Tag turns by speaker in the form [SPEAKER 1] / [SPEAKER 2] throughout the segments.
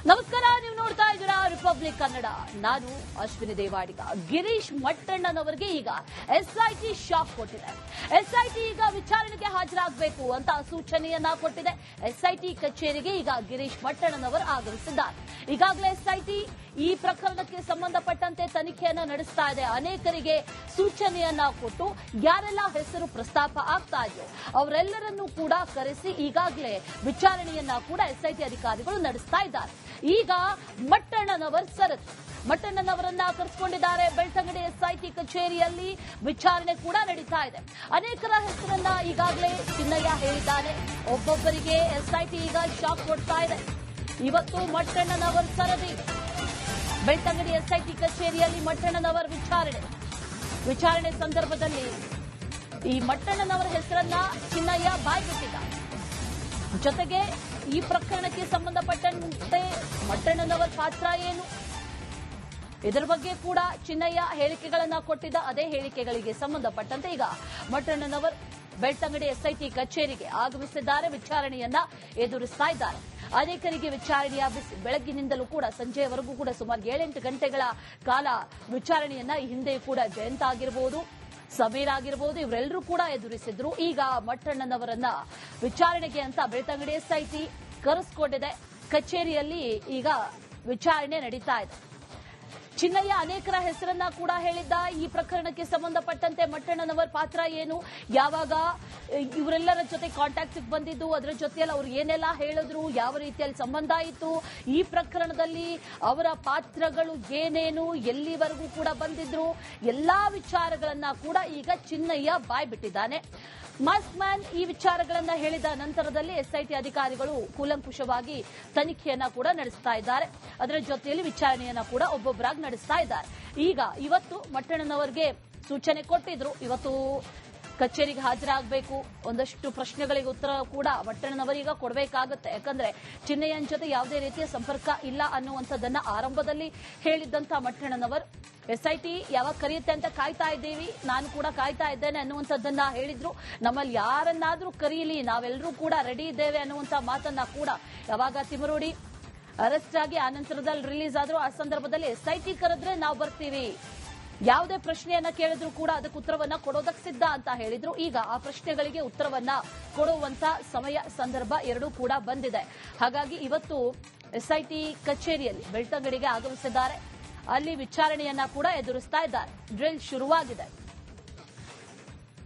[SPEAKER 1] ನಮಸ್ಕಾರ, ನೀವು ನೋಡ್ತಾ ಇದ್ದೀರಾ ರಿಪಬ್ಲಿಕ್ ಕನ್ನಡ. ನಾನು ಅಶ್ವಿನಿ ದೇವಾಡಿಗ. ಗಿರೀಶ್ ಮಟ್ಟಣ್ಣನವರಿಗೆ ಈಗ ಎಸ್ಐಟಿ ಶಾಕ್ ಕೊಟ್ಟಿದೆ. ಎಸ್ಐಟಿ ಈಗ ವಿಚಾರಣೆಗೆ ಹಾಜರಾಗಬೇಕು ಅಂತ ಸೂಚನೆಯನ್ನ ಕೊಟ್ಟಿದೆ. ಎಸ್ಐಟಿ ಕಚೇರಿಗೆ ಈಗ ಗಿರೀಶ್ ಮಟ್ಟಣ್ಣನವರು ಆಗಮಿಸಿದ್ದಾರೆ. ಈಗಾಗಲೇ ಎಸ್ಐಟಿ ಈ ಪ್ರಕರಣಕ್ಕೆ ಸಂಬಂಧಪಟ್ಟಂತೆ ತನಿಖೆಯನ್ನ ನಡೆಸ್ತಾ ಇದೆ. ಅನೇಕರಿಗೆ ಸೂಚನೆಯನ್ನ ಕೊಟ್ಟು ಯಾರೆಲ್ಲ ಹೆಸರು ಪ್ರಸ್ತಾಪ ಆಗ್ತಾ ಇದೆಯೋ ಅವರೆಲ್ಲರನ್ನೂ ಕೂಡ ಕರೆಸಿ ಈಗಾಗಲೇ ವಿಚಾರಣೆಯನ್ನ ಕೂಡ ಎಸ್ಐಟಿ ಅಧಿಕಾರಿಗಳು ನಡೆಸ್ತಾ ಇದ್ದಾರೆ. ಈಗ ಮಟ್ಟಣ್ಣನವರನ್ನ ಕರೆಸಿಕೊಂಡಿದ್ದಾರೆ. ಬೆಳ್ತಂಗಡಿ ಎಸ್ಐಟಿ ಕಚೇರಿಯಲ್ಲಿ ವಿಚಾರಣೆ ಕೂಡ ನಡೀತಾ ಇದೆ. ಅನೇಕರ ಹೆಸರನ್ನ ಈಗಾಗಲೇ ಚಿನ್ನಯ್ಯ ಹೇಳಿದ್ದಾನೆ. ಒಬ್ಬೊಬ್ಬರಿಗೆ ಎಸ್ಐಟಿ ಈಗ ಶಾಕ್ ಕೊಡ್ತಾ ಇದೆ. ಇವತ್ತು ಮಟ್ಟಣ್ಣನವರ ಸರದಿ. ಬೆಳ್ತಂಗಡಿ ಎಸ್ಐಟಿ ಕಚೇರಿಯಲ್ಲಿ ಮಟ್ಟಣ್ಣನವರ ವಿಚಾರಣೆ ಸಂದರ್ಭದಲ್ಲಿ ಈ ಮಟ್ಟಣ್ಣನವರ ಹೆಸರನ್ನ ಚಿನ್ನಯ್ಯ ಬಾಯ್ಬಿಟ್ಟಿದ್ದ. ಜೊತೆಗೆ ಈ ಪ್ರಕರಣಕ್ಕೆ ಸಂಬಂಧಪಟ್ಟಂತೆ ಮಟ್ಟಣ್ಣನವರ ಪಾತ್ರ ಏನು, ಇದರ ಬಗ್ಗೆ ಕೂಡ ಚಿನ್ನಯ್ಯ ಹೇಳಿಕೆಗಳನ್ನ ಕೊಟ್ಟಿದ್ದ. ಅದೇ ಹೇಳಿಕೆಗಳಿಗೆ ಸಂಬಂಧಪಟ್ಟಂತೆ ಈಗ ಮಟ್ಟಣ್ಣನವರ್ ಬೆಳ್ತಂಗಡಿ ಎಸ್ಐಟಿ ಕಚೇರಿಗೆ ಆಗಮಿಸಿದ್ದಾರೆ. ವಿಚಾರಣೆಯನ್ನ ಎದುರಿಸ್ತಾ ಇದ್ದಾರೆ. ಅನೇಕರಿಗೆ ವಿಚಾರಣೆಯ ಬೆಳಗ್ಗಿನಿಂದಲೂ ಕೂಡ ಸಂಜೆಯವರೆಗೂ ಕೂಡ ಸುಮಾರು 7-8 ಗಂಟೆಗಳ ಕಾಲ ವಿಚಾರಣೆಯನ್ನ ಈ ಹಿಂದೆ ಕೂಡ ಜಯಂತ್ ಆಗಿರಬಹುದು, ಸಮೀರ್ ಆಗಿರಬಹುದು, ಇವರೆಲ್ಲರೂ ಕೂಡ ಎದುರಿಸಿದ್ರು. ಈಗ ಮಟ್ಟಣ್ಣನವರನ್ನ ವಿಚಾರಣೆಗೆ ಅಂತ ಬೆಳ್ತಂಗಡಿ ಎಸ್ಐಟಿ ಕರೆಸಿಕೊಂಡಿದೆ. ಕಚೇರಿಯಲ್ಲಿ ಈಗ ವಿಚಾರಣೆ ನಡೀತಾ ಇದೆ. ಚಿನ್ನಯ್ಯ ಅನೇಕರ ಹೆಸರನ್ನ ಕೂಡ ಹೇಳಿದ್ದ. ಈ ಪ್ರಕರಣಕ್ಕೆ ಸಂಬಂಧಪಟ್ಟಂತೆ ಮಟ್ಟಣ್ಣನವರ ಪಾತ್ರ ಏನು, ಯಾವಾಗ ಇವರೆಲ್ಲರ ಜೊತೆ ಕಾಂಟ್ಯಾಕ್ಟ್ ಬಂದಿದ್ದು, ಅದರ ಜೊತೆಯಲ್ಲಿ ಅವರು ಏನೆಲ್ಲ ಹೇಳಿದ್ರು, ಯಾವ ರೀತಿಯಲ್ಲಿ ಸಂಬಂಧ ಇತ್ತು, ಈ ಪ್ರಕರಣದಲ್ಲಿ ಅವರ ಪಾತ್ರಗಳು ಏನೇನು, ಎಲ್ಲಿವರೆಗೂ ಕೂಡ ಬಂದಿದ್ರು, ಎಲ್ಲಾ ವಿಚಾರಗಳನ್ನ ಕೂಡ ಈಗ ಚಿನ್ನಯ್ಯ ಬಾಯ್ಬಿಟ್ಟಿದ್ದಾನೆ. ಮಾಸ್ಕ್ ಮ್ಯಾನ್ ಈ ವಿಚಾರಗಳನ್ನ ಹೇಳಿದ ನಂತರದಲ್ಲಿ ಎಸ್ಐಟಿ ಅಧಿಕಾರಿಗಳು ಕೂಲಂಕುಷವಾಗಿ ತನಿಖೆಯನ್ನ ಕೂಡ ನಡೆಸ್ತಾ ಇದ್ದಾರೆ. ಅದರ ಜೊತೆಯಲ್ಲಿ ವಿಚಾರಣೆಯನ್ನ ಕೂಡ ಒಬ್ಬೊಬ್ಬರಾಗಿ ನಡೆಸ್ತಾ ಇದ್ದಾರೆ. ಇವತ್ತು ಮಟ್ಟಣ್ಣನವರಿಗೆ ಸೂಚನೆ ಕೊಟ್ಟಿದ್ರು. ಇವತ್ತು ಕಚೇರಿಗೆ ಹಾಜರಾಗಬೇಕು. ಒಂದಷ್ಟು ಪ್ರಶ್ನೆಗಳಿಗೆ ಉತ್ತರ ಕೂಡ ಮಟ್ಟಣ್ಣನವರೀಗ ಕೊಡಬೇಕಾಗುತ್ತೆ. ಯಾಕಂದ್ರೆ ಚಿನ್ನಯ್ಯನ ಜೊತೆ ಯಾವುದೇ ರೀತಿಯ ಸಂಪರ್ಕ ಇಲ್ಲ ಅನ್ನುವಂಥದ್ದನ್ನ ಆರಂಭದಲ್ಲಿ ಹೇಳಿದ್ದಂತ ಮಟ್ಟಣ್ಣನವರ್ ಎಸ್ಐಟಿ ಯಾವಾಗ ಕರೆಯುತ್ತೆ ಅಂತ ಕಾಯ್ತಾ ಇದ್ದೀವಿ, ನಾನು ಕೂಡ ಕಾಯ್ತಾ ಇದ್ದೇನೆ ಅನ್ನುವಂಥದ್ದನ್ನ ಹೇಳಿದ್ರು. ನಮ್ಮಲ್ಲಿ ಯಾರನ್ನಾದ್ರೂ ಕರೀಲಿ, ನಾವೆಲ್ಲರೂ ಕೂಡ ರೆಡಿ ಇದ್ದೇವೆ ಅನ್ನುವಂಥ ಮಾತನ್ನ ಕೂಡ ಯಾವಾಗ ತಿಮರೋಡಿ ಅರೆಸ್ಟ್ ಆಗಿ ಆ ನಂತರದಲ್ಲಿ ರಿಲೀಸ್ ಆದ್ರು ಆ ಸಂದರ್ಭದಲ್ಲಿ ಎಸ್ಐಟಿ ಕರೆದ್ರೆ ನಾವು ಬರ್ತೀವಿ, ಯಾವುದೇ ಪ್ರಶ್ನೆಯನ್ನ ಕೇಳಿದ್ರು ಕೂಡ ಅದಕ್ಕೆ ಉತ್ತರವನ್ನ ಕೊಡೋದಕ್ಕೆ ಸಿದ್ಧ ಅಂತ ಹೇಳಿದ್ರು. ಈಗ ಆ ಪ್ರಶ್ನೆಗಳಿಗೆ ಉತ್ತರವನ್ನ ಕೊಡುವಂತ ಸಮಯ ಸಂದರ್ಭ ಎರಡೂ ಕೂಡ ಬಂದಿದೆ. ಹಾಗಾಗಿ ಇವತ್ತು ಎಸ್ಐಟಿ ಕಚೇರಿಯಲ್ಲಿ ಬೆಳ್ತಂಗಡಿಗೆ ಆಗಮಿಸಿದ್ದಾರೆ. ಅಲ್ಲಿ ವಿಚಾರಣೆಯನ್ನ ಕೂಡ ಎದುರಿಸ್ತಾ ಇದ್ದಾರೆ. ಡ್ರಿಲ್ ಶುರುವಾಗಿದೆ.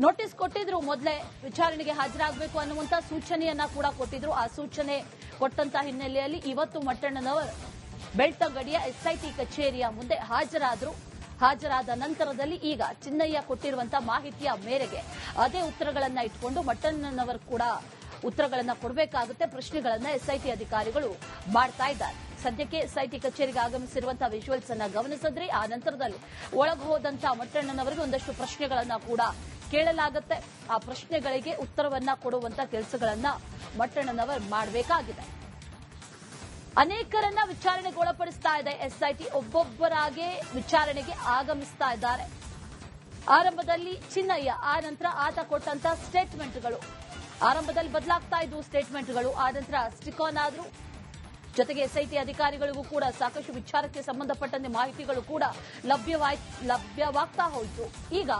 [SPEAKER 1] ನೋಟಿಸ್ ಕೊಟ್ಟಿದ್ರು, ಮೊದಲೇ ವಿಚಾರಣೆಗೆ ಹಾಜರಾಗಬೇಕು ಅನ್ನುವಂತ ಸೂಚನೆಯನ್ನ ಕೂಡ ಕೊಟ್ಟಿದ್ರು. ಆ ಸೂಚನೆ ಕೊಟ್ಟಂತ ಹಿನ್ನೆಲೆಯಲ್ಲಿ ಇವತ್ತು ಮಟ್ಟಣ್ಣನವರು ಬೆಳ್ತಂಗಡಿಯ ಎಸ್ಐಟಿ ಕಚೇರಿಯ ಮುಂದೆ ಹಾಜರಾದ ನಂತರದಲ್ಲಿ ಈಗ ಚಿನ್ನಯ್ಯ ಕೊಟ್ಟಿರುವಂತಹ ಮಾಹಿತಿಯ ಮೇರೆಗೆ ಅದೇ ಉತ್ತರಗಳನ್ನ ಇಟ್ಕೊಂಡು ಮಟ್ಟಣ್ಣನವರು ಕೂಡ ಉತ್ತರಗಳನ್ನ ಕೊಡಬೇಕಾಗುತ್ತೆ. ಪ್ರಶ್ನೆಗಳನ್ನ ಎಸ್ಐಟಿ ಅಧಿಕಾರಿಗಳು ಮಾಡ್ತಾ ಇದ್ದಾರೆ. ಸದ್ಯಕ್ಕೆ ಎಸ್ಐಟಿ ಕಚೇರಿಗೆ ಆಗಮಿಸಿರುವಂತಹ ವಿಜುವಲ್ಸ್ ಅನ್ನ ಗಮನಿಸಿದ್ರೆ ಆ ನಂತರದಲ್ಲಿ ಒಳಗೆ ಹೋದಂತಹ ಮಟ್ಟಣ್ಣನವರಿಗೆ ಒಂದಷ್ಟು ಪ್ರಶ್ನೆಗಳನ್ನ ಕೂಡ ಕೇಳಲಾಗುತ್ತೆ. ಆ ಪ್ರಶ್ನೆಗಳಿಗೆ ಉತ್ತರವನ್ನ ಕೊಡುವಂತ ಕೆಲಸಗಳನ್ನ ಮಟ್ಟಣ್ಣನವರು ಮಾಡಬೇಕಾಗಿದೆ. ಅನೇಕರನ್ನ ವಿಚಾರಣೆಗೆ ಒಳಪಡಿಸ್ತಾ ಇದೆ ಎಸ್ಐಟಿ. ಒಬ್ಬೊಬ್ಬರಾಗೆ ವಿಚಾರಣೆಗೆ ಆಗಮಿಸ್ತಾ ಇದ್ದಾರೆ. ಆರಂಭದಲ್ಲಿ ಚಿನ್ನಯ್ಯ, ಆ ನಂತರ ಆತ ಕೊಟ್ಟಂತ ಸ್ಟೇಟ್ಮೆಂಟ್ಗಳು, ಆರಂಭದಲ್ಲಿ ಬದಲಾಗ್ತಾ ಇದ್ವು ಸ್ಟೇಟ್ಮೆಂಟ್ಗಳು, ಆ ನಂತರ ಸ್ಟಿಕ್ ಆನ್ ಆದ್ರು. ಜೊತೆಗೆ ಎಸ್ಐಟಿ ಅಧಿಕಾರಿಗಳಿಗೂ ಕೂಡ ಸಾಕಷ್ಟು ವಿಚಾರಕ್ಕೆ ಸಂಬಂಧಪಟ್ಟಂತೆ ಮಾಹಿತಿಗಳು ಕೂಡ ಲಭ್ಯವಾಗ್ತಾ ಹೋಯಿತು. ಈಗ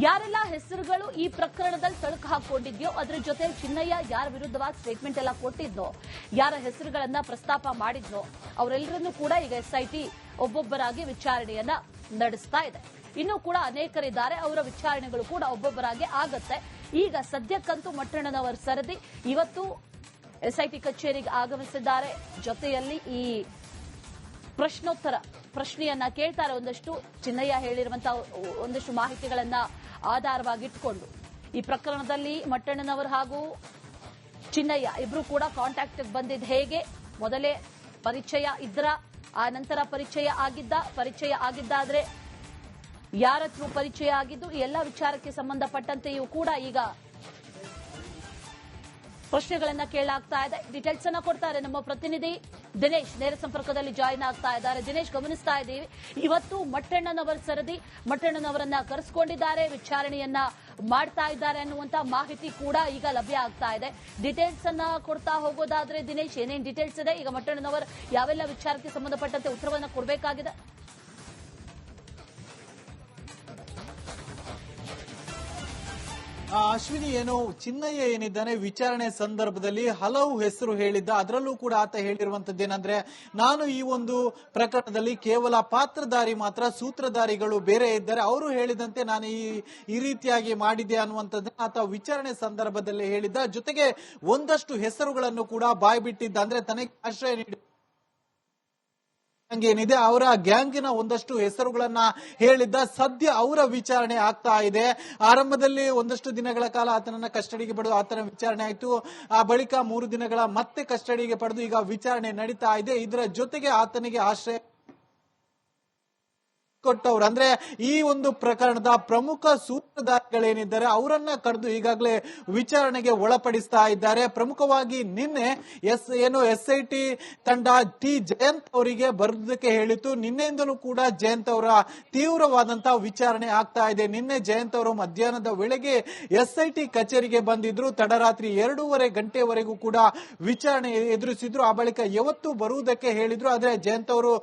[SPEAKER 1] ಯಾರೆಲ್ಲ ಹೆಸರುಗಳು ಈ ಪ್ರಕರಣದಲ್ಲಿ ತಳುಕು ಹಾಕೊಂಡಿದ್ಯೋ ಅದರ ಜೊತೆ ಚಿನ್ನಯ್ಯ ಯಾರ ವಿರುದ್ಧವಾಗಿ ಸ್ಟೇಟ್ಮೆಂಟ್ ಎಲ್ಲ ಕೊಟ್ಟಿದ್ನೋ, ಯಾರ ಹೆಸರುಗಳನ್ನ ಪ್ರಸ್ತಾಪ ಮಾಡಿದ್ನೋ ಅವರೆಲ್ಲರನ್ನೂ ಕೂಡ ಈಗ ಎಸ್ಐಟಿ ಒಬ್ಬೊಬ್ಬರಾಗಿ ವಿಚಾರಣೆಯನ್ನ ನಡೆಸ್ತಾ ಇದೆ. ಇನ್ನೂ ಕೂಡ ಅನೇಕರಿದ್ದಾರೆ, ಅವರ ವಿಚಾರಣೆಗಳು ಕೂಡ ಒಬ್ಬೊಬ್ಬರಾಗಿ ಆಗತ್ತೆ. ಈಗ ಸದ್ಯಕ್ಕಂತೂ ಮಟ್ಟಣ್ಣನವರ ಸರದಿ. ಇವತ್ತು ಎಸ್ಐಟಿ ಕಚೇರಿಗೆ ಆಗಮಿಸಿದ್ದಾರೆ. ಜೊತೆಯಲ್ಲಿ ಈ ಪ್ರಶ್ನೆಯನ್ನ ಕೇಳ್ತಾರೆ. ಒಂದಷ್ಟು ಚಿನ್ನಯ್ಯ ಹೇಳಿರುವಂತಹ ಒಂದಷ್ಟು ಮಾಹಿತಿಗಳನ್ನ ಆಧಾರವಾಗಿಟ್ಕೊಂಡು ಈ ಪ್ರಕರಣದಲ್ಲಿ ಮಟ್ಟಣ್ಣನವರು ಹಾಗೂ ಚಿನ್ನಯ್ಯ ಇಬ್ರು ಕೂಡ ಕಾಂಟ್ಯಾಕ್ಟ್ ಬಂದಿದ್ದು ಹೇಗೆ, ಮೊದಲೇ ಪರಿಚಯ ಇದ್ರ, ಆ ನಂತರ ಪರಿಚಯ ಆಗಿದ್ದಾದ್ರೆ ಯಾರ ಥ್ರೂ ಪರಿಚಯ ಆಗಿದ್ದು, ಈ ಎಲ್ಲ ವಿಚಾರಕ್ಕೆ ಸಂಬಂಧಪಟ್ಟಂತೆಯೂ ಕೂಡ ಈಗ ಪ್ರಶ್ನೆಗಳನ್ನ ಕೇಳಲಾಗ್ತಾ ಇದೆ. ಡೀಟೇಲ್ಸ್ ಅನ್ನ ಕೊಡ್ತಾರೆ ನಮ್ಮ ಪ್ರತಿನಿಧಿ ದಿನೇಶ್, ನೇರ ಸಂಪರ್ಕದಲ್ಲಿ ಜಾಯಿನ್ ಆಗ್ತಾ ಇದ್ದಾರೆ. ದಿನೇಶ್, ಗಮನಿಸ್ತಾ ಇದ್ದೀವಿ, ಇವತ್ತು ಮಟ್ಟಣ್ಣನವರ ಸರದಿ, ಮಟ್ಟಣ್ಣನವರನ್ನ ಕರೆಸಿಕೊಂಡಿದ್ದಾರೆ, ವಿಚಾರಣೆಯನ್ನ ಮಾಡ್ತಾ ಇದ್ದಾರೆ ಅನ್ನುವಂತ ಮಾಹಿತಿ ಕೂಡ ಈಗ ಲಭ್ಯ ಆಗ್ತಾ ಇದೆ. ಡೀಟೇಲ್ಸ್ ಅನ್ನ ಕೊಡ್ತಾ ಹೋಗೋದಾದ್ರೆ ದಿನೇಶ್, ಏನೇನ್ ಡೀಟೇಲ್ಸ್ ಇದೆ? ಈಗ ಮಟ್ಟಣ್ಣನವರ್ ಯಾವೆಲ್ಲ ವಿಚಾರಕ್ಕೆ ಸಂಬಂಧಪಟ್ಟಂತೆ ಉತ್ತರವನ್ನ ಕೊಡಬೇಕಾಗಿದೆ?
[SPEAKER 2] ಅಶ್ವಿನಿ, ಏನು ಚಿನ್ನಯ್ಯ ಏನಿದ್ದಾನೆ ವಿಚಾರಣೆ ಸಂದರ್ಭದಲ್ಲಿ ಹಲವು ಹೆಸರು ಹೇಳಿದ್ದ. ಅದರಲ್ಲೂ ಕೂಡ ಆತ ಹೇಳಿರುವಂತದ್ದೇನೆಂದ್ರೆ, ನಾನು ಈ ಒಂದು ಪ್ರಕರಣದಲ್ಲಿ ಕೇವಲ ಪಾತ್ರಧಾರಿ ಮಾತ್ರ, ಸೂತ್ರಧಾರಿಗಳು ಬೇರೆ ಇದ್ದಾರೆ, ಅವರು ಹೇಳಿದಂತೆ ನಾನು ಈ ರೀತಿಯಾಗಿ ಮಾಡಿದ್ದೆ ಅನ್ನುವಂಥದ್ದನ್ನ ಆತ ವಿಚಾರಣೆ ಸಂದರ್ಭದಲ್ಲಿ ಹೇಳಿದ್ದ. ಜೊತೆಗೆ ಒಂದಷ್ಟು ಹೆಸರುಗಳನ್ನು ಕೂಡ ಬಾಯ್ಬಿಟ್ಟಿದ್ದ. ಅಂದ್ರೆ ತನಗೆ ಆಶ್ರಯ ನೀಡಿ ಏನಿದೆ ಅವರ ಗ್ಯಾಂಗಿನ ಒಂದಷ್ಟು ಹೆಸರುಗಳನ್ನ ಹೇಳಿದ್ದ. ಸದ್ಯ ಅವರ ವಿಚಾರಣೆ ಆಗ್ತಾ ಇದೆ. ಆರಂಭದಲ್ಲಿ ಒಂದಷ್ಟು ದಿನಗಳ ಕಾಲ ಆತನನ್ನ ಕಸ್ಟಡಿಗೆ ಪಡೆದು ಆತನ ವಿಚಾರಣೆ ಆಯಿತು. ಆ ಬಳಿಕ 3 ದಿನಗಳ ಮತ್ತೆ ಕಸ್ಟಡಿಗೆ ಪಡೆದು ಈಗ ವಿಚಾರಣೆ ನಡೀತಾ ಇದೆ. ಇದರ ಜೊತೆಗೆ ಆತನಿಗೆ ಆಶ್ರಯ ಕೊಟ್ಟವರು ಅಂದ್ರೆ ಈ ಒಂದು ಪ್ರಕರಣದ ಪ್ರಮುಖ ಸೂತ್ರಧಾರಿಗಳೇನಿದ್ದಾರೆ ಅವರನ್ನ ಕರೆದು ಈಗಾಗಲೇ ವಿಚಾರಣೆಗೆ ಒಳಪಡಿಸ್ತಾ ಇದ್ದಾರೆ. ಪ್ರಮುಖವಾಗಿ ನಿನ್ನೆ ಎಸ್ಐಟಿ ತಂಡ ಟಿ ಜಯಂತ್ ಅವರಿಗೆ ಬರೋದಕ್ಕೆ ಹೇಳಿತ್ತು. ನಿನ್ನೆಯಿಂದಲೂ ಕೂಡ ಜಯಂತ್ ಅವರ ತೀವ್ರವಾದಂತಹ ವಿಚಾರಣೆ ಆಗ್ತಾ ಇದೆ. ನಿನ್ನೆ ಜಯಂತ್ ಅವರು ಮಧ್ಯಾಹ್ನದ ವೇಳೆಗೆ ಎಸ್ಐಟಿ ಕಚೇರಿಗೆ ಬಂದಿದ್ರು. ತಡರಾತ್ರಿ 2:30 ಗಂಟೆವರೆಗೂ ಕೂಡ ವಿಚಾರಣೆ ಎದುರಿಸಿದ್ರು. ಆ ಬಳಿಕ ಯಾವತ್ತು ಬರುವುದಕ್ಕೆ ಹೇಳಿದ್ರು. ಆದ್ರೆ ಜಯಂತ್ ಅವರು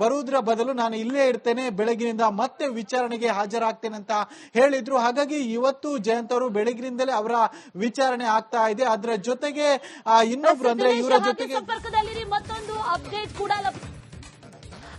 [SPEAKER 2] ಬರುವುದರ ಬದಲು ನಾನು ಇಲ್ಲೇ ಇರ್ತೇನೆ, ಬೆಳಗಿನಿಂದ ಮತ್ತೆ ವಿಚಾರಣೆಗೆ ಹಾಜರಾಗ್ತೇನೆ ಅಂತ ಹೇಳಿದ್ರು. ಹಾಗಾಗಿ ಇವತ್ತು ಜಯಂತ್ ಅವರು ಬೆಳಗಿನಿಂದಲೇ ಅವರ ವಿಚಾರಣೆ ಆಗ್ತಾ ಇದೆ. ಅದರ ಜೊತೆಗೆ ಇನ್ನೊಬ್ರು ಅಂದ್ರೆ ಇವರ ಜೊತೆಗೆ
[SPEAKER 1] ಸಂಪರ್ಕದಲ್ಲಿ ಮತ್ತೊಂದು ಅಪ್ಡೇಟ್ ಕೂಡ.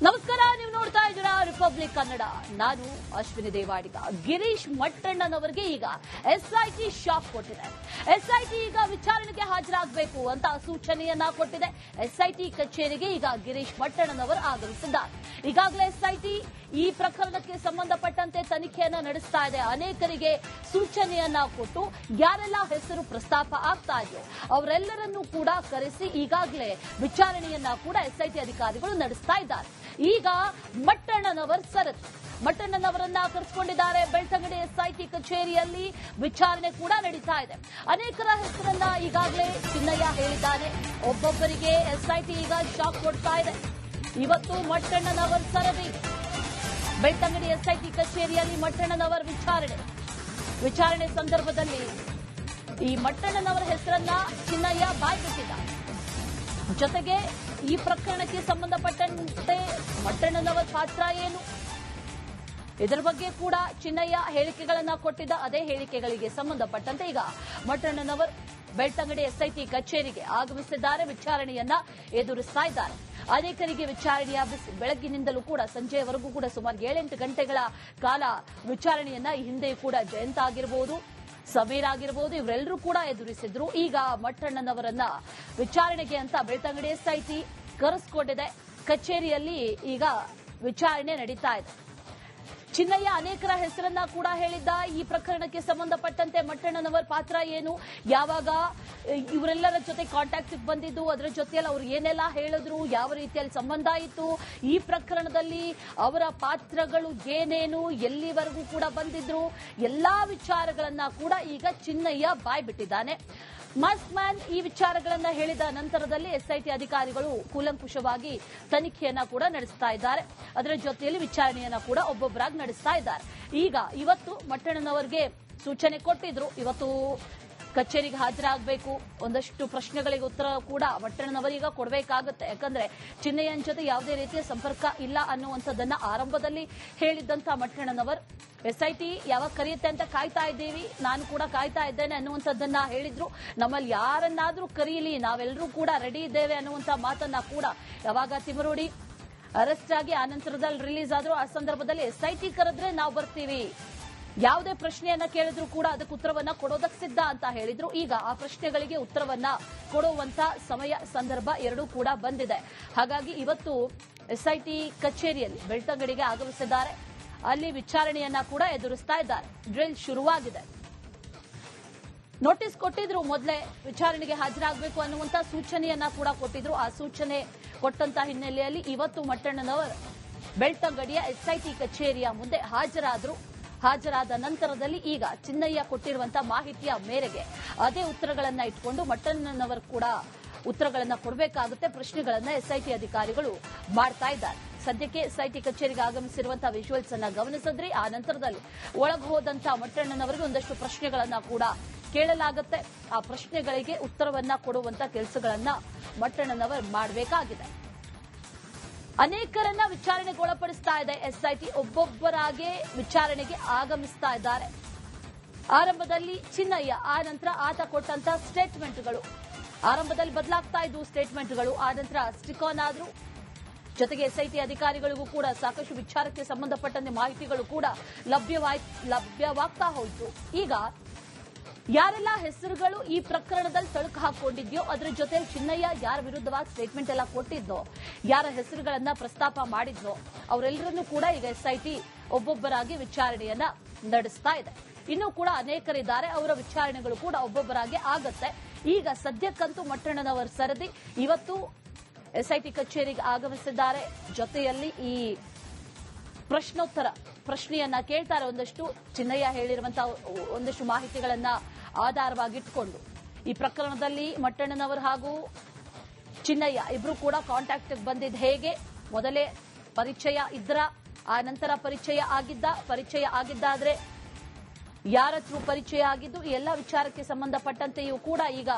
[SPEAKER 1] ನಮಸ್ಕಾರ, ನೀವು ನೋಡ್ತಾ ಇದ್ದೀರಾ ರಿಪಬ್ಲಿಕ್ ಕನ್ನಡ. ನಾನು ಅಶ್ವಿನಿ ದೇವಾಡಿಗ. ಗಿರೀಶ್ ಮಟ್ಟಣ್ಣನವರಿಗೆ ಈಗ ಎಸ್ಐಟಿ ಶಾಕ್ ಕೊಟ್ಟಿದೆ. ಎಸ್ಐಟಿ ಈಗ ವಿಚಾರಣೆಗೆ ಹಾಜರಾಗಬೇಕು ಅಂತ ಸೂಚನೆಯನ್ನ ಕೊಟ್ಟಿದೆ. ಎಸ್ಐಟಿ ಕಚೇರಿಗೆ ಈಗ ಗಿರೀಶ್ ಮಟ್ಟಣ್ಣನವರು ಆಗಮಿಸಿದ್ದಾರೆ. ಈಗಾಗಲೇ ಎಸ್ಐಟಿ ಈ ಪ್ರಕರಣಕ್ಕೆ ಸಂಬಂಧಪಟ್ಟಂತೆ ತನಿಖೆಯನ್ನ ನಡೆಸ್ತಾ ಇದೆ. ಅನೇಕರಿಗೆ ಸೂಚನೆಯನ್ನ ಕೊಟ್ಟು ಯಾರೆಲ್ಲ ಹೆಸರು ಪ್ರಸ್ತಾಪ ಆಗ್ತಾ ಇದೆಯೋ ಅವರೆಲ್ಲರನ್ನೂ ಕೂಡ ಕರೆಸಿ ಈಗಾಗಲೇ ವಿಚಾರಣೆಯನ್ನ ಕೂಡ ಎಸ್ಐಟಿ ಅಧಿಕಾರಿಗಳು ನಡೆಸ್ತಾ ಇದ್ದಾರೆ. ಈಗ ಮಟ್ಟಣ್ಣನವರ ಸರದಿ, ಮಟ್ಟಣ್ಣನವರನ್ನ ಕರೆಸಿಕೊಂಡಿದ್ದಾರೆ. ಬೆಳ್ತಂಗಡಿ ಎಸ್ಐಟಿ ಕಚೇರಿಯಲ್ಲಿ ವಿಚಾರಣೆ ಕೂಡ ನಡೀತಾ ಇದೆ. ಅನೇಕರ ಹೆಸರನ್ನ ಈಗಾಗಲೇ ಚಿನ್ನಯ್ಯ ಹೇಳಿದ್ದಾನೆ. ಒಬ್ಬೊಬ್ಬರಿಗೆ ಎಸ್ಐಟಿ ಈಗ ಶಾಕ್ ಕೊಡ್ತಾ ಇದೆ. ಇವತ್ತು ಮಟ್ಟಣ್ಣನವರ ಸರದಿ, ಬೆಳ್ತಂಗಡಿ ಎಸ್ಐಟಿ ಕಚೇರಿಯಲ್ಲಿ ಮಟ್ಟಣ್ಣನವರ ವಿಚಾರಣೆ ಸಂದರ್ಭದಲ್ಲಿ ಈ ಮಟ್ಟಣ್ಣನವರ ಹೆಸರನ್ನ ಚಿನ್ನಯ್ಯ ಬಾಯ್ಬಿಟ್ಟಿದ್ದಾರೆ. ಜೊತೆಗೆ ಈ ಪ್ರಕರಣಕ್ಕೆ ಸಂಬಂಧಪಟ್ಟಂತೆ ಮಟ್ಟಣ್ಣನವರ ಪಾತ್ರ ಏನು, ಇದರ ಬಗ್ಗೆ ಕೂಡ ಚಿನ್ನಯ್ಯ ಹೇಳಿಕೆಗಳನ್ನ ಕೊಟ್ಟಿದ್ದ. ಅದೇ ಹೇಳಿಕೆಗಳಿಗೆ ಸಂಬಂಧಪಟ್ಟಂತೆ ಈಗ ಮಟ್ಟಣ್ಣನವರ್ ಬೆಳ್ತಂಗಡಿ ಎಸ್ಐಟಿ ಕಚೇರಿಗೆ ಆಗಮಿಸಿದ್ದಾರೆ. ವಿಚಾರಣೆಯನ್ನ ಎದುರಿಸ್ತಾ ಇದ್ದಾರೆ. ಅನೇಕರಿಗೆ ವಿಚಾರಣೆಯ ಬೆಳಗ್ಗಿನಿಂದಲೂ ಕೂಡ ಸಂಜೆಯವರೆಗೂ ಕೂಡ ಸುಮಾರು 7-8 ಗಂಟೆಗಳ ಕಾಲ ವಿಚಾರಣೆಯನ್ನ ಈ ಹಿಂದೆ ಕೂಡ ಜಯಂತ್ ಆಗಿರಬಹುದು, ಸಮೀರ್ ಆಗಿರಬಹುದು, ಇವರೆಲ್ಲರೂ ಕೂಡ ಎದುರಿಸಿದ್ರು. ಈಗ ಮಟ್ಟಣ್ಣನವರನ್ನ ವಿಚಾರಣೆಗೆ ಅಂತ ಬೆಳ್ತಂಗಡಿ ಎಸ್ಐಟಿ ಕರೆಸಿಕೊಂಡಿದೆ. ಕಚೇರಿಯಲ್ಲಿ ಈಗ ವಿಚಾರಣೆ ನಡೀತಾ ಇದೆ. ಚಿನ್ನಯ್ಯ ಅನೇಕರ ಹೆಸರನ್ನ ಕೂಡ ಹೇಳಿದ್ದ. ಈ ಪ್ರಕರಣಕ್ಕೆ ಸಂಬಂಧಪಟ್ಟಂತೆ ಮಟ್ಟಣ್ಣನವರ ಪಾತ್ರ ಏನು, ಯಾವಾಗ ಇವರೆಲ್ಲರ ಜೊತೆ ಕಾಂಟ್ಯಾಕ್ಟ್ ಬಂದಿದ್ದು, ಅದರ ಜೊತೆಯಲ್ಲಿ ಅವ್ರು ಏನೆಲ್ಲ ಹೇಳಿದ್ರು, ಯಾವ ರೀತಿಯಲ್ಲಿ ಸಂಬಂಧ ಇತ್ತು, ಈ ಪ್ರಕರಣದಲ್ಲಿ ಅವರ ಪಾತ್ರಗಳು ಏನೇನು, ಎಲ್ಲಿವರೆಗೂ ಕೂಡ ಬಂದಿದ್ರು, ಎಲ್ಲಾ ವಿಚಾರಗಳನ್ನ ಕೂಡ ಈಗ ಚಿನ್ನಯ್ಯ ಬಾಯ್ಬಿಟ್ಟಿದ್ದಾನೆ. ಮಾಸ್ಕ್ ಮ್ಯಾನ್ ಈ ವಿಚಾರಗಳನ್ನ ಹೇಳಿದ ನಂತರದಲ್ಲಿ ಎಸ್ಐಟಿ ಅಧಿಕಾರಿಗಳು ಕೂಲಂಕುಷವಾಗಿ ತನಿಖೆಯನ್ನ ಕೂಡ ನಡೆಸ್ತಾ ಇದ್ದಾರೆ. ಅದರ ಜೊತೆಯಲ್ಲಿ ವಿಚಾರಣೆಯನ್ನ ಕೂಡ ಒಬ್ಬೊಬ್ಬರಾಗಿ ನಡೆಸ್ತಾ ಇದ್ದಾರೆ. ಇವತ್ತು ಮಟ್ಟಣ್ಣನವರಿಗೆ ಸೂಚನೆ ಕೊಟ್ಟಿದ್ರು, ಇವತ್ತು ಕಚೇರಿಗೆ ಹಾಜರಾಗಬೇಕು, ಒಂದಷ್ಟು ಪ್ರಶ್ನೆಗಳಿಗೆ ಉತ್ತರ ಕೂಡ ಮಟ್ಟಣ್ಣನವರೀಗ ಕೊಡಬೇಕಾಗುತ್ತೆ. ಯಾಕಂದ್ರೆ ಚಿನ್ನಯ್ಯನ ಜೊತೆ ಯಾವುದೇ ರೀತಿಯ ಸಂಪರ್ಕ ಇಲ್ಲ ಅನ್ನುವಂಥದ್ದನ್ನ ಆರಂಭದಲ್ಲಿ ಹೇಳಿದ್ದಂತ ಮಟ್ಟಣ್ಣನವರ್ ಎಸ್ಐಟಿ ಯಾವಾಗ ಕರೆಯುತ್ತೆ ಅಂತ ಕಾಯ್ತಾ ಇದ್ದೀವಿ, ನಾನು ಕೂಡ ಕಾಯ್ತಾ ಇದ್ದೇನೆ ಅನ್ನುವಂಥದ್ದನ್ನ ಹೇಳಿದ್ರು. ನಮ್ಮಲ್ಲಿ ಯಾರನ್ನಾದ್ರೂ ಕರೀಲಿ, ನಾವೆಲ್ಲರೂ ಕೂಡ ರೆಡಿ ಇದ್ದೇವೆ ಅನ್ನುವಂಥ ಮಾತನ್ನ ಕೂಡ ಯಾವಾಗ ತಿಮರೋಡಿ ಅರೆಸ್ಟ್ ಆಗಿ ಆ ನಂತರದಲ್ಲಿ ರಿಲೀಸ್ ಆದ್ರು ಆ ಸಂದರ್ಭದಲ್ಲಿ ಎಸ್ಐಟಿ ಕರೆದ್ರೆ ನಾವು ಬರ್ತೀವಿ, ಯಾವುದೇ ಪ್ರಶ್ನೆಯನ್ನ ಕೇಳಿದ್ರು ಕೂಡ ಅದಕ್ಕೆ ಉತ್ತರವನ್ನ ಕೊಡೋದಕ್ಕೆ ಸಿದ್ಧ ಅಂತ ಹೇಳಿದ್ರು. ಈಗ ಆ ಪ್ರಶ್ನೆಗಳಿಗೆ ಉತ್ತರವನ್ನ ಕೊಡುವಂತ ಸಮಯ ಸಂದರ್ಭ ಎರಡೂ ಕೂಡ ಬಂದಿದೆ. ಹಾಗಾಗಿ ಇವತ್ತು ಎಸ್ಐಟಿ ಕಚೇರಿಯಲ್ಲಿ ಬೆಳ್ತಂಗಡಿಗೆ ಆಗಮಿಸಿದ್ದಾರೆ. ಅಲ್ಲಿ ವಿಚಾರಣೆಯನ್ನ ಕೂಡ ಎದುರಿಸ್ತಾ ಇದ್ದಾರೆ. ಡ್ರಿಲ್ ಶುರುವಾಗಿದೆ. ನೋಟಿಸ್ ಕೊಟ್ಟಿದ್ರು, ಮೊದಲೇ ವಿಚಾರಣೆಗೆ ಹಾಜರಾಗಬೇಕು ಅನ್ನುವಂತ ಸೂಚನೆಯನ್ನ ಕೂಡ ಕೊಟ್ಟಿದ್ರು. ಆ ಸೂಚನೆ ಕೊಟ್ಟಂತ ಹಿನ್ನೆಲೆಯಲ್ಲಿ ಇವತ್ತು ಮಟ್ಟಣ್ಣನವರು ಬೆಳ್ತಂಗಡಿಯ ಎಸ್ಐಟಿ ಕಚೇರಿಯ ಮುಂದೆ ಹಾಜರಾದ್ರು. ಹಾಜರಾದ ನಂತರದಲ್ಲಿ ಈಗ ಚಿನ್ನಯ್ಯ ಕೊಟ್ಟಿರುವಂತಹ ಮಾಹಿತಿಯ ಮೇರೆಗೆ ಅದೇ ಉತ್ತರಗಳನ್ನ ಇಟ್ಕೊಂಡು ಮಟ್ಟಣ್ಣನವರು ಕೂಡ ಉತ್ತರಗಳನ್ನ ಕೊಡಬೇಕಾಗುತ್ತೆ. ಪ್ರಶ್ನೆಗಳನ್ನ ಎಸ್ಐಟಿ ಅಧಿಕಾರಿಗಳು ಮಾಡ್ತಾ ಇದ್ದಾರೆ. ಸದ್ಯಕ್ಕೆ ಎಸ್ಐಟಿ ಕಚೇರಿಗೆ ಆಗಮಿಸಿರುವಂತಹ ವಿಜುವಲ್ಸ್ ಅನ್ನ ಗಮನಿಸಿದ್ರಿ. ಆ ನಂತರದಲ್ಲಿ ಒಳಗೆ ಹೋದಂತಹ ಮಟ್ಟಣ್ಣನವರಿಗೆ ಒಂದಷ್ಟು ಪ್ರಶ್ನೆಗಳನ್ನ ಕೂಡ ಕೇಳಲಾಗುತ್ತೆ. ಆ ಪ್ರಶ್ನೆಗಳಿಗೆ ಉತ್ತರವನ್ನ ಕೊಡುವಂತ ಕೆಲಸಗಳನ್ನ ಮಟ್ಟಣ್ಣನವರು ಮಾಡಬೇಕಾಗಿದೆ. ಅನೇಕರನ್ನ ವಿಚಾರಣೆಗೆ ಒಳಪಡಿಸ್ತಾ ಇದೆ ಎಸ್ಐಟಿ. ಒಬ್ಬೊಬ್ಬರಾಗೆ ವಿಚಾರಣೆಗೆ ಆಗಮಿಸ್ತಾ ಇದ್ದಾರೆ. ಆರಂಭದಲ್ಲಿ ಚಿನ್ನಯ್ಯ, ಆ ನಂತರ ಆತ ಕೊಟ್ಟಂತ ಸ್ಟೇಟ್ಮೆಂಟ್ಗಳು, ಆರಂಭದಲ್ಲಿ ಬದಲಾಗ್ತಾ ಇದ್ವು ಸ್ಟೇಟ್ಮೆಂಟ್ಗಳು, ಆ ನಂತರ ಸ್ಟಿಕ್ ಆನ್ ಆದ್ರು. ಜೊತೆಗೆ ಎಸ್ಐಟಿ ಅಧಿಕಾರಿಗಳಿಗೂ ಕೂಡ ಸಾಕಷ್ಟು ವಿಚಾರಕ್ಕೆ ಸಂಬಂಧಪಟ್ಟಂತೆ ಮಾಹಿತಿಗಳು ಕೂಡ ಲಭ್ಯವಾಗ್ತಾ ಹೋಯಿತು. ಈಗ ಯಾರೆಲ್ಲ ಹೆಸರುಗಳು ಈ ಪ್ರಕರಣದಲ್ಲಿ ತಳುಕು ಹಾಕೊಂಡಿದ್ಯೋ ಅದರ ಜೊತೆ ಚಿನ್ನಯ್ಯ ಯಾರ ವಿರುದ್ಧವಾಗಿ ಸ್ಟೇಟ್ಮೆಂಟ್ ಎಲ್ಲ ಕೊಟ್ಟಿದ್ದೋ, ಯಾರ ಹೆಸರುಗಳನ್ನ ಪ್ರಸ್ತಾಪ ಮಾಡಿದ್ನೋ ಅವರೆಲ್ಲರನ್ನೂ ಕೂಡ ಈಗ ಎಸ್ಐಟಿ ಒಬ್ಬೊಬ್ಬರಾಗಿ ವಿಚಾರಣೆಯನ್ನ ನಡೆಸ್ತಾ ಇದೆ. ಇನ್ನೂ ಕೂಡ ಅನೇಕರಿದ್ದಾರೆ, ಅವರ ವಿಚಾರಣೆಗಳು ಕೂಡ ಒಬ್ಬೊಬ್ಬರಾಗಿ ಆಗತ್ತೆ. ಈಗ ಸದ್ಯಕ್ಕಂತೂ ಮಟ್ಟಣ್ಣನವರ ಸರದಿ ಇವತ್ತು ಎಸ್ಐಟಿ ಕಚೇರಿಗೆ ಆಗಮಿಸಿದ್ದಾರೆ. ಜೊತೆಯಲ್ಲಿ ಈ ಪ್ರಶ್ನೋತ್ತರ ಪ್ರಶ್ನೆಯನ್ನ ಕೇಳ್ತಾರೆ. ಒಂದಷ್ಟು ಚಿನ್ನಯ್ಯ ಹೇಳಿರುವಂತಹ ಒಂದಷ್ಟು ಮಾಹಿತಿಗಳನ್ನ ಆಧಾರವಾಗಿಟ್ಕೊಂಡು ಈ ಪ್ರಕರಣದಲ್ಲಿ ಮಟ್ಟಣ್ಣನವರು ಹಾಗೂ ಚಿನ್ನಯ್ಯ ಇಬ್ರು ಕೂಡ ಕಾಂಟ್ಯಾಕ್ಟ್ ಬಂದಿದ್ದು ಹೇಗೆ, ಮೊದಲೇ ಪರಿಚಯ ಇದ್ರ, ಆ ನಂತರ ಪರಿಚಯ ಆಗಿದ್ದಾದ್ರೆ ಯಾರ ಥ್ರೂ ಪರಿಚಯ ಆಗಿದ್ದು, ಎಲ್ಲ ವಿಚಾರಕ್ಕೆ ಸಂಬಂಧಪಟ್ಟಂತೆಯೂ ಕೂಡ ಈಗ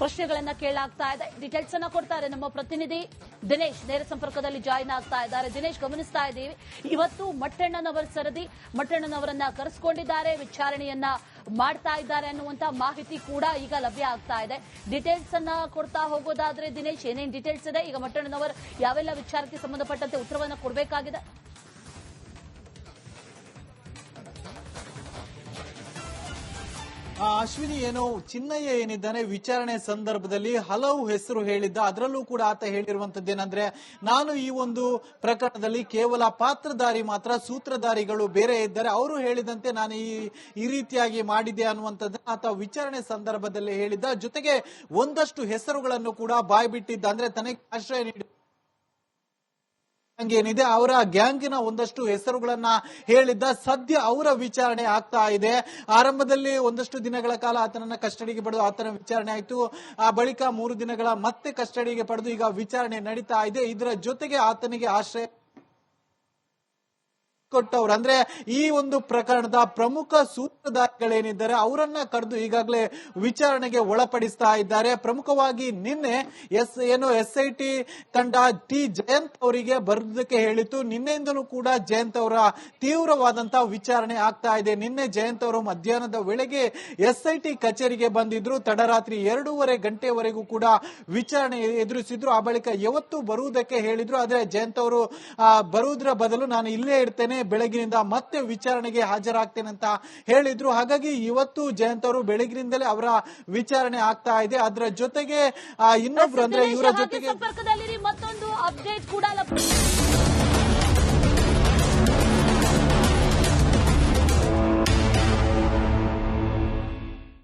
[SPEAKER 1] ಪ್ರಶ್ನೆಗಳನ್ನ ಕೇಳಲಾಗ್ತಾ ಇದೆ. ಡೀಟೇಲ್ಸ್ ಅನ್ನ ಕೊಡ್ತಾರೆ ನಮ್ಮ ಪ್ರತಿನಿಧಿ ದಿನೇಶ್, ನೇರ ಸಂಪರ್ಕದಲ್ಲಿ ಜಾಯಿನ್ ಆಗ್ತಾ ಇದ್ದಾರೆ. ದಿನೇಶ್, ಗಮನಿಸ್ತಾ ಇದ್ದೀವಿ ಇವತ್ತು ಮಟ್ಟಣ್ಣನವರ ಸರದಿ, ಮಟ್ಟಣ್ಣನವರನ್ನ ಕರೆಸಿಕೊಂಡಿದ್ದಾರೆ, ವಿಚಾರಣೆಯನ್ನ ಮಾಡ್ತಾ ಇದ್ದಾರೆ ಅನ್ನುವಂತ ಮಾಹಿತಿ ಕೂಡ ಈಗ ಲಭ್ಯ ಆಗ್ತಾ ಇದೆ. ಡೀಟೇಲ್ಸ್ ಅನ್ನ ಕೊಡ್ತಾ ಹೋಗೋದಾದ್ರೆ ದಿನೇಶ್, ಏನೇನ್ ಡೀಟೇಲ್ಸ್ ಇದೆ, ಈಗ ಮಟ್ಟಣ್ಣನವರ್ ಯಾವೆಲ್ಲ ವಿಚಾರಕ್ಕೆ ಸಂಬಂಧಪಟ್ಟಂತೆ ಉತ್ತರವನ್ನ ಕೊಡಬೇಕಾಗಿದೆ?
[SPEAKER 2] ಅಶ್ವಿನಿ, ಏನು ಚಿನ್ನಯ್ಯ ಏನಿದ್ದಾನೆ ವಿಚಾರಣೆ ಸಂದರ್ಭದಲ್ಲಿ ಹಲವು ಹೆಸರು ಹೇಳಿದ್ದ. ಅದರಲ್ಲೂ ಕೂಡ ಆತ ಹೇಳಿರುವಂತದ್ದೇನಂದ್ರೆ, ನಾನು ಈ ಒಂದು ಪ್ರಕರಣದಲ್ಲಿ ಕೇವಲ ಪಾತ್ರಧಾರಿ ಮಾತ್ರ, ಸೂತ್ರಧಾರಿಗಳು ಬೇರೆ ಇದ್ದಾರೆ, ಅವರು ಹೇಳಿದಂತೆ ನಾನು ಈ ರೀತಿಯಾಗಿ ಮಾಡಿದ್ದೆ ಅನ್ನುವಂಥದ್ದನ್ನ ಆತ ವಿಚಾರಣೆ ಸಂದರ್ಭದಲ್ಲಿ ಹೇಳಿದ್ದ. ಜೊತೆಗೆ ಒಂದಷ್ಟು ಹೆಸರುಗಳನ್ನು ಕೂಡ ಬಾಯ್ಬಿಟ್ಟಿದ್ದ. ಅಂದ್ರೆ ತನಗೆ ಆಶ್ರಯ ನೀಡಿ ಏನಿದೆ ಅವರ ಗ್ಯಾಂಗಿನ ಒಂದಷ್ಟು ಹೆಸರುಗಳನ್ನ ಹೇಳಿದ್ದ. ಸದ್ಯ ಅವರ ವಿಚಾರಣೆ ಆಗ್ತಾ ಇದೆ. ಆರಂಭದಲ್ಲಿ ಒಂದಷ್ಟು ದಿನಗಳ ಕಾಲ ಆತನನ್ನ ಕಸ್ಟಡಿಗೆ ಪಡೆದು ಆತನ ವಿಚಾರಣೆ ಆಯಿತು. ಆ ಬಳಿಕ 3 ದಿನಗಳ ಮತ್ತೆ ಕಸ್ಟಡಿಗೆ ಪಡೆದು ಈಗ ವಿಚಾರಣೆ ನಡೀತಾ ಇದೆ. ಇದರ ಜೊತೆಗೆ ಆತನಿಗೆ ಆಶ್ರಯ ಕೊಟ್ಟವರು, ಅಂದ್ರೆ ಈ ಒಂದು ಪ್ರಕರಣದ ಪ್ರಮುಖ ಸೂತ್ರಧಾರಿಗಳೇನಿದ್ದಾರೆ ಅವರನ್ನ ಕರೆದು ಈಗಾಗಲೇ ವಿಚಾರಣೆಗೆ ಒಳಪಡಿಸ್ತಾ ಇದ್ದಾರೆ. ಪ್ರಮುಖವಾಗಿ ನಿನ್ನೆ ಎಸ್ಐಟಿ ತಂಡ ಟಿ ಜಯಂತ್ ಅವರಿಗೆ ಬರೋದಕ್ಕೆ ಹೇಳಿತ್ತು. ನಿನ್ನೆಯಿಂದಲೂ ಕೂಡ ಜಯಂತ್ ಅವರ ತೀವ್ರವಾದಂತಹ ವಿಚಾರಣೆ ಆಗ್ತಾ ಇದೆ. ನಿನ್ನೆ ಜಯಂತ್ ಅವರು ಮಧ್ಯಾಹ್ನದ ವೇಳೆಗೆ ಎಸ್ಐಟಿ ಕಚೇರಿಗೆ ಬಂದಿದ್ರು. ತಡರಾತ್ರಿ 2:30 ಗಂಟೆವರೆಗೂ ಕೂಡ ವಿಚಾರಣೆ ಎದುರಿಸಿದ್ರು. ಆ ಬಳಿಕ ಯಾವತ್ತು ಬರುವುದಕ್ಕೆ ಹೇಳಿದ್ರು. ಆದ್ರೆ ಜಯಂತ್ ಅವರು ಬರುವುದರ ಬದಲು ನಾನು ಇಲ್ಲೇ ಇರ್ತೇನೆ, ಬೆಳಗಿನಿಂದ ಮತ್ತೆ ವಿಚಾರಣೆಗೆ ಹಾಜರಾಗ್ತೇನೆ ಅಂತ ಹೇಳಿದ್ರು. ಹಾಗಾಗಿ ಇವತ್ತು ಜಯಂತ್ ಅವರು ಬೆಳಗಿನಿಂದಲೇ ಅವರ ವಿಚಾರಣೆ ಆಗ್ತಾ ಇದೆ. ಅದರ ಜೊತೆಗೆ ಇನ್ನೊಬ್ರು ಅಂದ್ರೆ ಇವರ ಜೊತೆಗೆ